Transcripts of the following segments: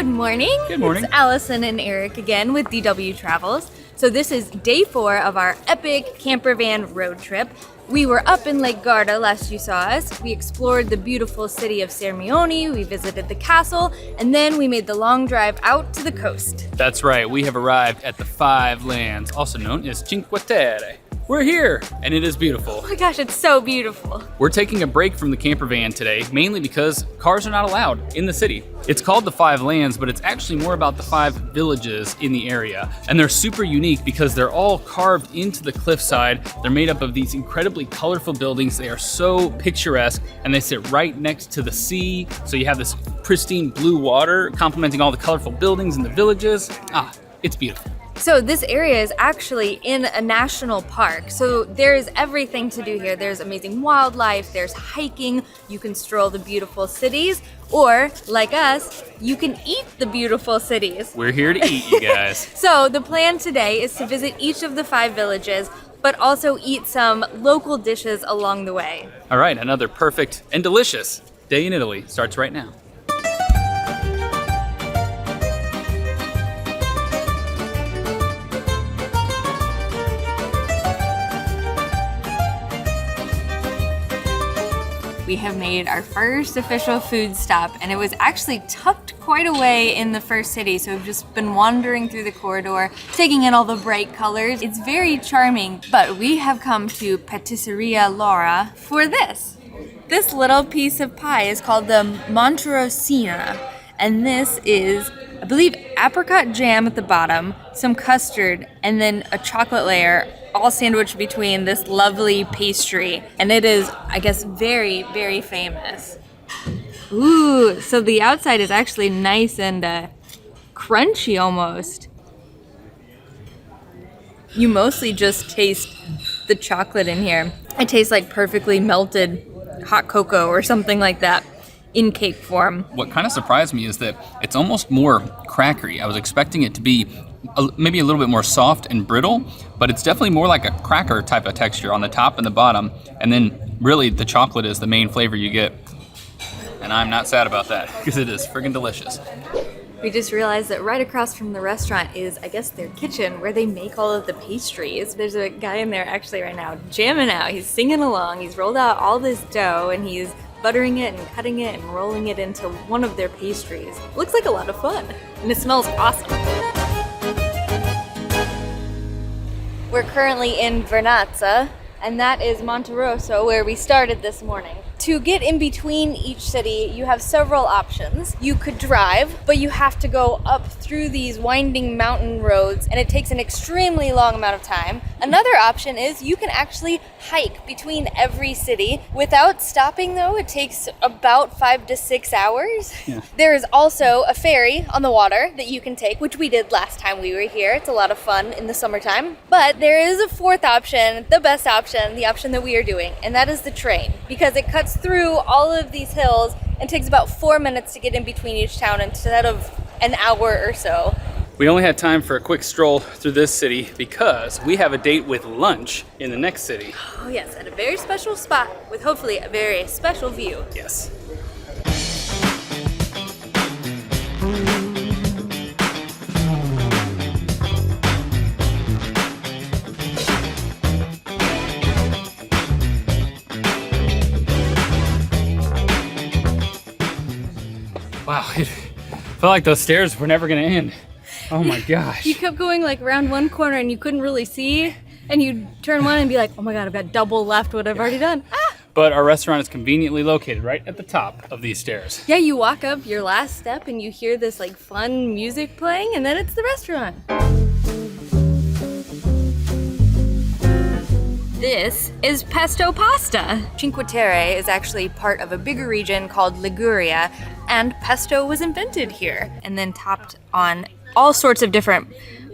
Good morning. Good morning. It's Allison and Eric again with DW Travels. So this is day 4 of our epic camper van road trip. We were up in Lake Garda last you saw us. We explored the beautiful city of Sirmione, we visited the castle, and then we made the long drive out to the coast. That's right, we have arrived at the Five Lands, also known as Cinque Terre. We're here, and it is beautiful. Oh my gosh, it's so beautiful. We're taking a break from the camper van today, mainly because cars are not allowed in the city. It's called the Five Lands, but it's actually more about the 5 villages in the area. And they're super unique because they're all carved into the cliffside. They're made up of these incredibly colorful buildings. They are so picturesque, and they sit right next to the sea. So you have this pristine blue water complementing all the colorful buildings in the villages. It's beautiful. So this area is actually in a national park. So there's everything to do here. There's amazing wildlife, there's hiking, you can stroll the beautiful cities, or like us, you can eat the beautiful cities. We're here to eat, you guys. So the plan today is to visit each of the 5 villages, but also eat some local dishes along the way. All right, another perfect and delicious day in Italy starts right now. We have made our first official food stop, and it was actually tucked quite away in the first city, so we've just been wandering through the corridor, taking in all the bright colors. It's very charming, but we have come to Patisseria Laura for this. This little piece of pie is called the Monterosina, and this is, I believe, apricot jam at the bottom, some custard, and then a chocolate layer, all sandwiched between this lovely pastry. And it is, I guess, very, very famous. Ooh, so the outside is actually nice and crunchy almost. You mostly just taste the chocolate in here. It tastes like perfectly melted hot cocoa or something like that in cake form. What kind of surprised me is that it's almost more crackery. I was expecting it to be maybe a little bit more soft and brittle, but it's definitely more like a cracker type of texture on the top and the bottom, and then really the chocolate is the main flavor you get. And I'm not sad about that, because it is friggin' delicious. We just realized that right across from the restaurant is, I guess, their kitchen where they make all of the pastries. There's a guy in there actually right now jamming out. He's singing along. He's rolled out all this dough and he's buttering it and cutting it and rolling it into one of their pastries. Looks like a lot of fun, and it smells awesome. We're currently in Vernazza, and that is Monterosso, where we started this morning. To get in between each city, you have several options. You could drive, but you have to go up through these winding mountain roads, and it takes an extremely long amount of time. Another option is you can actually hike between every city. Without stopping though, it takes about 5 to 6 hours. Yeah. There is also a ferry on the water that you can take, which we did last time we were here. It's a lot of fun in the summertime. But there is a 4th option, the best option, the option that we are doing, and that is the train, because it cuts through all of these hills and takes about 4 minutes to get in between each town instead of an hour or so. We only had time for a quick stroll through this city because we have a date with lunch in the next city. Oh yes, at a very special spot with hopefully a very special view. Yes. Wow, it felt like those stairs were never gonna end. Oh my gosh. You kept going like around one corner and you couldn't really see, and you'd turn one and be like, oh my god, I've got double left what I've already done. But our restaurant is conveniently located right at the top of these stairs. Yeah, you walk up your last step and you hear this like fun music playing, and then it's the restaurant. This is pesto pasta. Cinque Terre is actually part of a bigger region called Liguria, and pesto was invented here and then topped on all sorts of different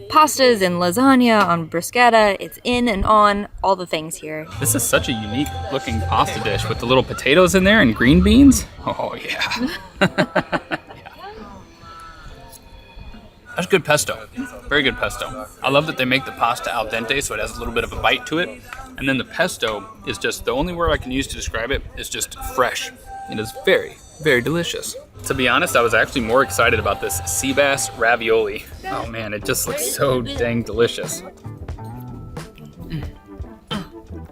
pastas and lasagna on bruschetta. It's in and on all the things here. This is such a unique looking pasta dish with the little potatoes in there and green beans. Oh yeah. That's good pesto. Very good pesto. I love that they make the pasta al dente so it has a little bit of a bite to it. And then the pesto is just, the only word I can use to describe it is just fresh. It is very, very delicious. To be honest, I was actually more excited about this sea bass ravioli. Oh man, it just looks so dang delicious.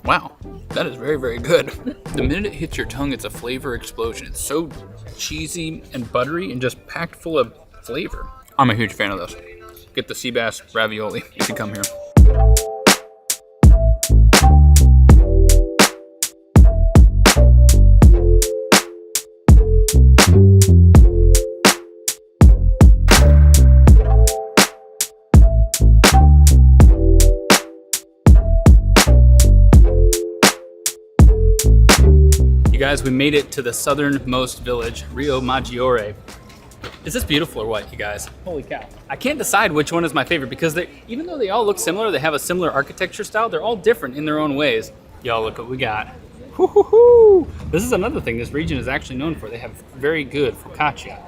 Wow, that is very, very good. The minute it hits your tongue, it's a flavor explosion. It's so cheesy and buttery and just packed full of flavor. I'm a huge fan of this. Get the sea bass ravioli if you come here. You guys, we made it to the southernmost village, Rio Maggiore. Is this beautiful or what, you guys? Holy cow. I can't decide which one is my favorite because even though they all look similar, they have a similar architecture style, they're all different in their own ways. Y'all, look what we got. Woo-hoo-hoo! This is another thing this region is actually known for. They have very good focaccia.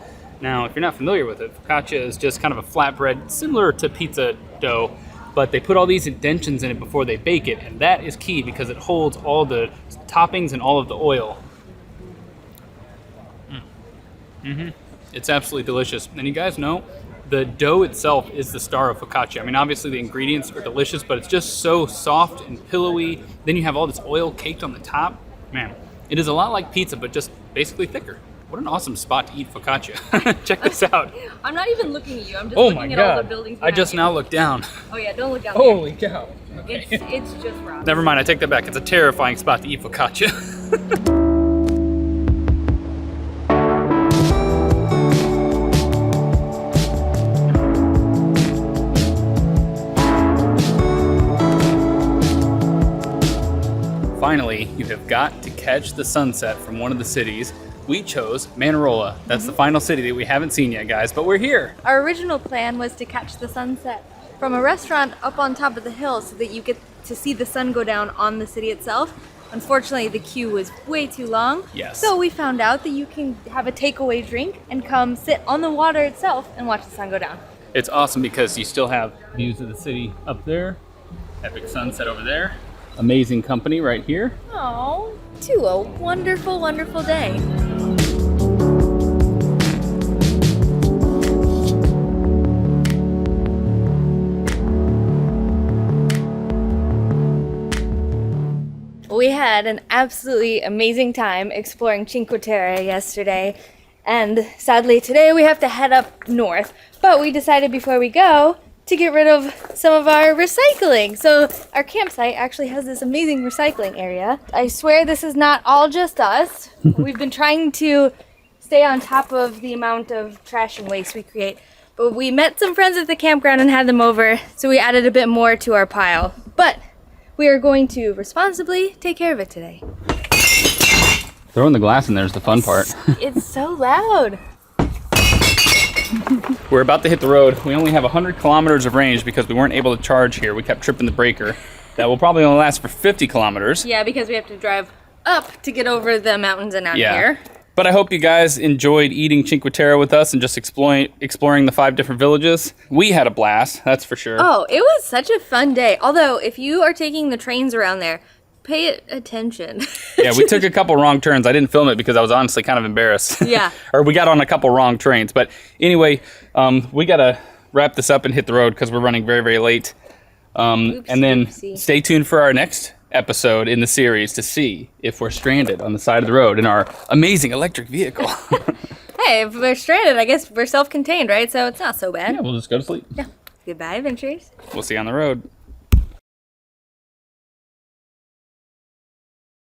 Now, if you're not familiar with it, focaccia is just kind of a flatbread similar to pizza dough, but they put all these indentions in it before they bake it, and that is key because it holds all the toppings and all of the oil. It's absolutely delicious. And you guys know, the dough itself is the star of focaccia. I mean, obviously the ingredients are delicious, but it's just so soft and pillowy. Then you have all this oil caked on the top. Man, it is a lot like pizza, but just basically thicker. What an awesome spot to eat focaccia. Check this out. I'm not even looking at you. I'm just looking at all the buildings. I just now looked down. Oh yeah, don't look down Holy cow. there. It's just rough. Never mind, I take that back. It's a terrifying spot to eat focaccia. Finally, you have got to catch the sunset from one of the cities. We chose Manarola. That's the final city that we haven't seen yet, guys, but we're here. Our original plan was to catch the sunset from a restaurant up on top of the hill so that you get to see the sun go down on the city itself. Unfortunately, the queue was way too long. Yes. So we found out that you can have a takeaway drink and come sit on the water itself and watch the sun go down. It's awesome because you still have views of the city up there, epic sunset over there, amazing company right here. Oh, to a wonderful, wonderful day. We had an absolutely amazing time exploring Cinque Terre yesterday, and sadly today we have to head up north, but we decided before we go to get rid of some of our recycling. So our campsite actually has this amazing recycling area. I swear this is not all just us. We've been trying to stay on top of the amount of trash and waste we create, but we met some friends at the campground and had them over, so we added a bit more to our pile. But we are going to responsibly take care of it today. Throwing the glass in there is the fun part. It's so loud. We're about to hit the road. We only have 100 kilometers of range because we weren't able to charge here. We kept tripping the breaker. That will probably only last for 50 kilometers. Yeah, because we have to drive up to get over the mountains and out here. But I hope you guys enjoyed eating Cinque Terre with us and just exploring the 5 different villages. We had a blast, that's for sure. Oh, it was such a fun day. Although, if you are taking the trains around there, pay attention. Yeah, we took a couple wrong turns. I didn't film it because I was honestly kind of embarrassed. Yeah. Or we got on a couple wrong trains. But anyway, we got to wrap this up and hit the road because we're running very, very late. And then stay tuned for our next episode in the series to see if we're stranded on the side of the road in our amazing electric vehicle. Hey, if we're stranded, I guess we're self-contained, right? So it's not so bad. Yeah, we'll just go to sleep. Yeah. Goodbye, adventurers. We'll see you on the road.